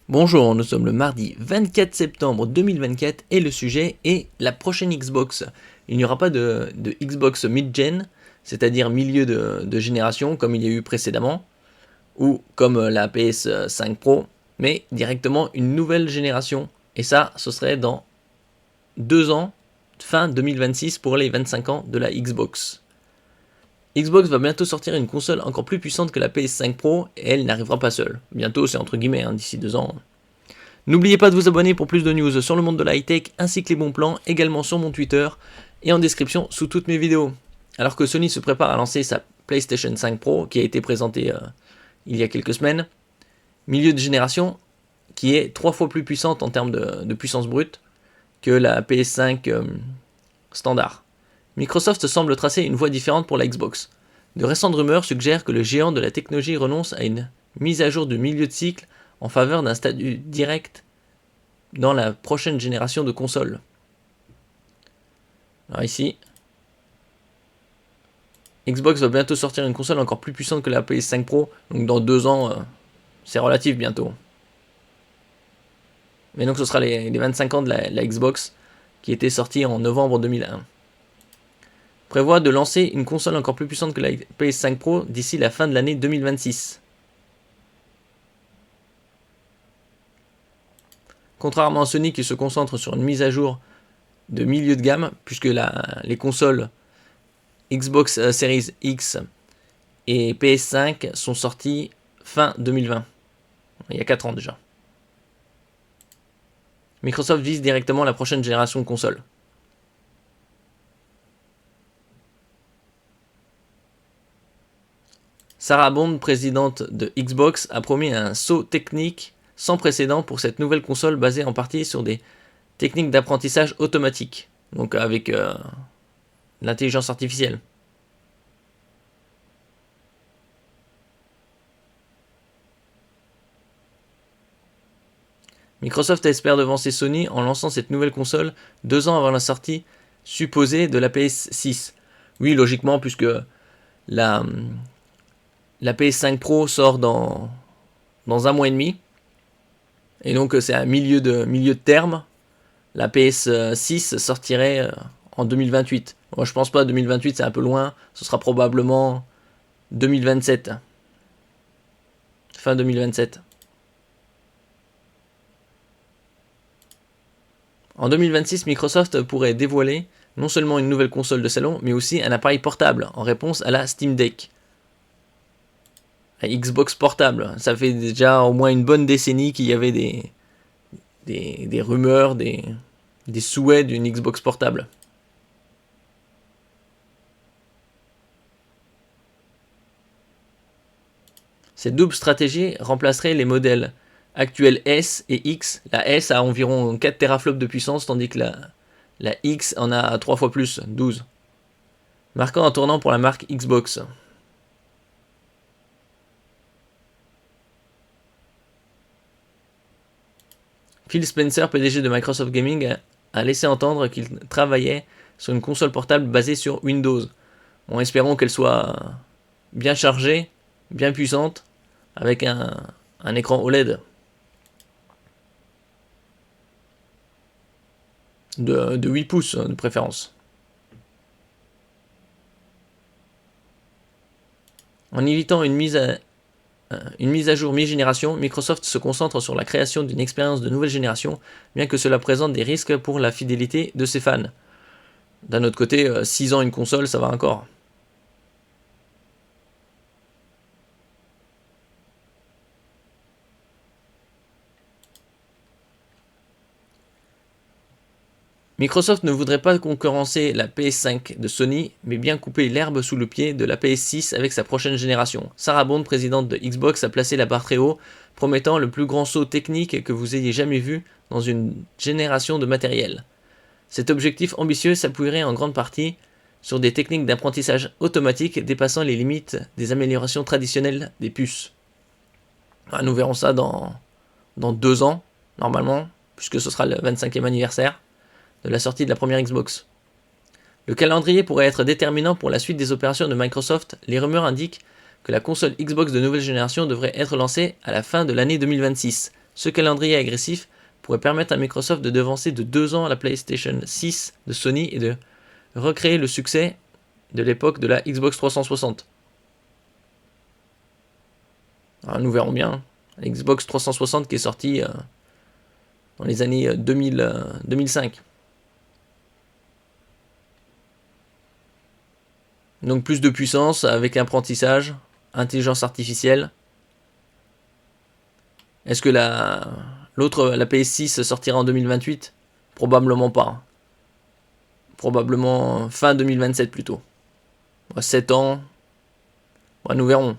Bonjour, nous sommes le mardi 24 septembre 2024 et le sujet est la prochaine Xbox. Il n'y aura pas de Xbox mid-gen, c'est-à-dire milieu de génération comme il y a eu précédemment, ou comme la PS5 Pro, mais directement une nouvelle génération. Et ça, ce serait dans 2 ans, fin 2026 pour les 25 ans de la Xbox. Xbox va bientôt sortir une console encore plus puissante que la PS5 Pro et elle n'arrivera pas seule. Bientôt, c'est entre guillemets, d'ici 2 ans. N'oubliez pas de vous abonner pour plus de news sur le monde de la high-tech ainsi que les bons plans, également sur mon Twitter et en description sous toutes mes vidéos. Alors que Sony se prépare à lancer sa PlayStation 5 Pro qui a été présentée il y a quelques semaines, milieu de génération qui est 3 fois plus puissante en termes de puissance brute que la PS5 standard. Microsoft semble tracer une voie différente pour la Xbox. De récentes rumeurs suggèrent que le géant de la technologie renonce à une mise à jour du milieu de cycle en faveur d'un statut direct dans la prochaine génération de consoles. Alors ici, Xbox va bientôt sortir une console encore plus puissante que la PS5 Pro, donc dans 2 ans, c'est relatif bientôt. Mais donc ce sera les 25 ans de la Xbox qui était sortie en novembre 2001. Prévoit de lancer une console encore plus puissante que la PS5 Pro d'ici la fin de l'année 2026. Contrairement à Sony qui se concentre sur une mise à jour de milieu de gamme, puisque les consoles Xbox Series X et PS5 sont sorties fin 2020, il y a 4 ans déjà. Microsoft vise directement la prochaine génération de consoles. Sarah Bond, présidente de Xbox, a promis un saut technique sans précédent pour cette nouvelle console basée en partie sur des techniques d'apprentissage automatique, donc avec l'intelligence artificielle. Microsoft espère devancer Sony en lançant cette nouvelle console 2 ans avant la sortie supposée de la PS6. Oui, logiquement, puisque la PS5 Pro sort dans 1 mois et demi. Et donc c'est un milieu de terme. La PS6 sortirait en 2028. Moi je pense pas 2028, c'est un peu loin. Ce sera probablement 2027. Fin 2027. En 2026, Microsoft pourrait dévoiler non seulement une nouvelle console de salon, mais aussi un appareil portable en réponse à la Steam Deck. La Xbox portable, ça fait déjà au moins une bonne décennie qu'il y avait des rumeurs, des souhaits d'une Xbox portable. Cette double stratégie remplacerait les modèles actuels S et X. La S a environ 4 teraflops de puissance, tandis que la X en a 3 fois plus, 12. Marquant un tournant pour la marque Xbox. Phil Spencer, PDG de Microsoft Gaming, a laissé entendre qu'il travaillait sur une console portable basée sur Windows. Bon, espérons qu'elle soit bien chargée, bien puissante, avec un écran OLED de 8 pouces de préférence. En évitant une mise à jour mi-génération, Microsoft se concentre sur la création d'une expérience de nouvelle génération, bien que cela présente des risques pour la fidélité de ses fans. D'un autre côté, 6 ans une console, ça va encore. Microsoft ne voudrait pas concurrencer la PS5 de Sony, mais bien couper l'herbe sous le pied de la PS6 avec sa prochaine génération. Sarah Bond, présidente de Xbox, a placé la barre très haut, promettant le plus grand saut technique que vous ayez jamais vu dans une génération de matériel. Cet objectif ambitieux s'appuierait en grande partie sur des techniques d'apprentissage automatique dépassant les limites des améliorations traditionnelles des puces. Nous verrons ça dans 2 ans, normalement, puisque ce sera le 25e anniversaire de la sortie de la première Xbox. Le calendrier pourrait être déterminant pour la suite des opérations de Microsoft. Les rumeurs indiquent que la console Xbox de nouvelle génération devrait être lancée à la fin de l'année 2026, Ce calendrier agressif pourrait permettre à Microsoft de devancer de 2 ans la PlayStation 6 de Sony et de recréer le succès de l'époque de la Xbox 360. Alors, nous verrons bien. La Xbox 360 qui est sortie dans les années 2005. Donc plus de puissance avec l'apprentissage, intelligence artificielle. Est-ce que la PS6 sortira en 2028 ? Probablement pas. Probablement fin 2027 plutôt. 7 ans. Nous verrons.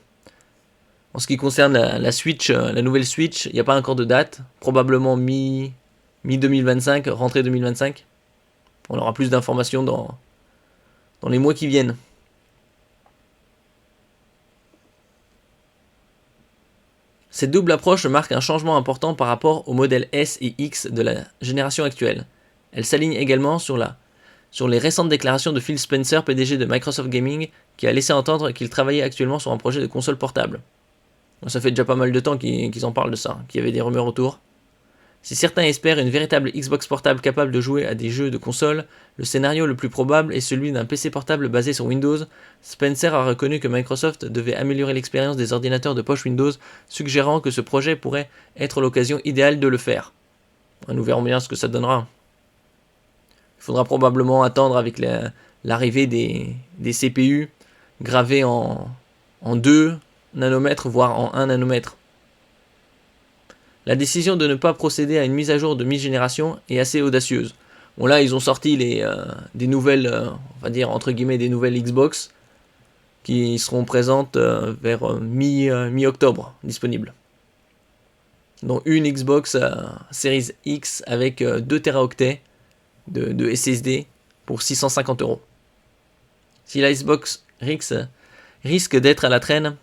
En ce qui concerne la Switch, la nouvelle Switch, il n'y a pas encore de date. Probablement mi-2025, rentrée 2025. On aura plus d'informations dans les mois qui viennent. Cette double approche marque un changement important par rapport au modèle S et X de la génération actuelle. Elle s'aligne également sur les récentes déclarations de Phil Spencer, PDG de Microsoft Gaming, qui a laissé entendre qu'il travaillait actuellement sur un projet de console portable. Ça fait déjà pas mal de temps qu'ils en parlent de ça, qu'il y avait des rumeurs autour. Si certains espèrent une véritable Xbox portable capable de jouer à des jeux de console, le scénario le plus probable est celui d'un PC portable basé sur Windows. Spencer a reconnu que Microsoft devait améliorer l'expérience des ordinateurs de poche Windows, suggérant que ce projet pourrait être l'occasion idéale de le faire. Nous verrons bien ce que ça donnera. Il faudra probablement attendre avec l'arrivée des CPU gravés en 2 nanomètres, voire en 1 nanomètre. La décision de ne pas procéder à une mise à jour de mi-génération est assez audacieuse. Bon là, ils ont sorti des nouvelles, on va dire entre guillemets des nouvelles Xbox qui seront présentes vers mi-octobre disponibles. Donc une Xbox Series X avec 2 Teraoctets de SSD pour 650 €. Si la Xbox risque d'être à la traîne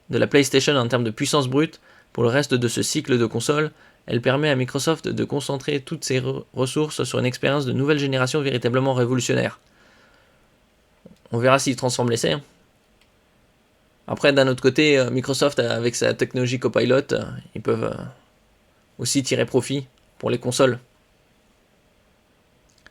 de la PlayStation en termes de puissance brute, pour le reste de ce cycle de console, elle permet à Microsoft de concentrer toutes ses ressources sur une expérience de nouvelle génération véritablement révolutionnaire. On verra s'ils transforment l'essai. Après, d'un autre côté, Microsoft, avec sa technologie Copilot, ils peuvent aussi tirer profit pour les consoles.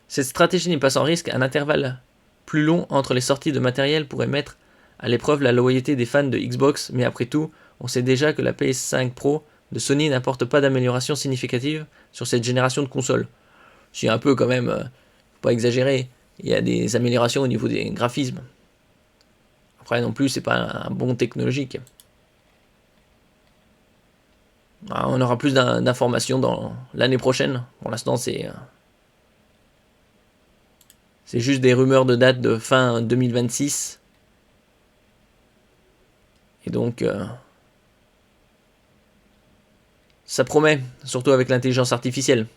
Cette stratégie n'est pas sans risque. Un intervalle plus long entre les sorties de matériel pourrait mettre à l'épreuve la loyauté des fans de Xbox, mais après tout, on sait déjà que la PS5 Pro de Sony n'apporte pas d'amélioration significative sur cette génération de consoles. C'est un peu quand même, faut pas exagérer, il y a des améliorations au niveau des graphismes. Après non plus, c'est pas un bon technologique. On aura plus d'informations dans l'année prochaine. Pour l'instant, c'est juste des rumeurs de date de fin 2026. Et donc, ça promet, surtout avec l'intelligence artificielle.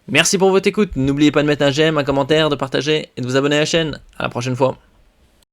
Merci pour votre écoute. N'oubliez pas de mettre un j'aime, un commentaire, de partager et de vous abonner à la chaîne. À la prochaine fois.